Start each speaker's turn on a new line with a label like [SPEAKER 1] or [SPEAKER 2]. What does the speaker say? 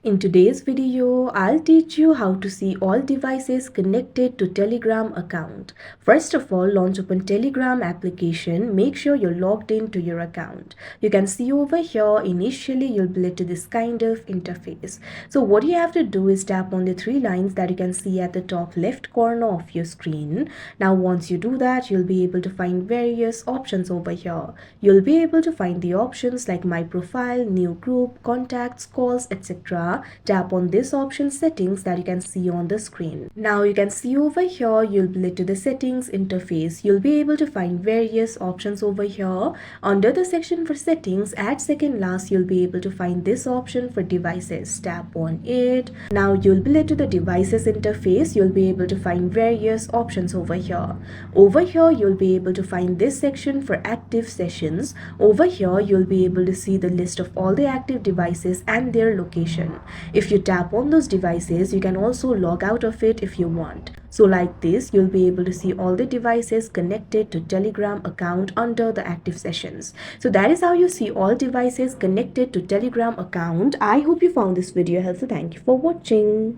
[SPEAKER 1] In today's video, I'll teach you how to see all devices connected to Telegram account. First of all, launch open Telegram application. Make sure you're logged into your account. You can see over here, initially you'll be led to this kind of interface. So what you have to do is tap on the three lines that you can see at the top left corner of your screen. Now once you do that, you'll be able to find various options over here. You'll be able to find the options like my profile, new group, contacts, calls, etc. Tap on this option settings that you can see on the screen. Now you can see over here, you'll be led to the settings interface. You'll be able to find various options over here. Under the section for settings, at second last, you'll be able to find this option for devices. Tap on it. Now you'll be led to the devices interface. You'll be able to find various options over here. Over here, you'll be able to find this section for active sessions. Over here, you'll be able to see the list of all the active devices and their location. If you tap on those devices, you can also log out of it if you want. So like this, you'll be able to see all the devices connected to Telegram account under the active sessions. So that is how you see all devices connected to Telegram account. I hope you found this video helpful. Thank you for watching.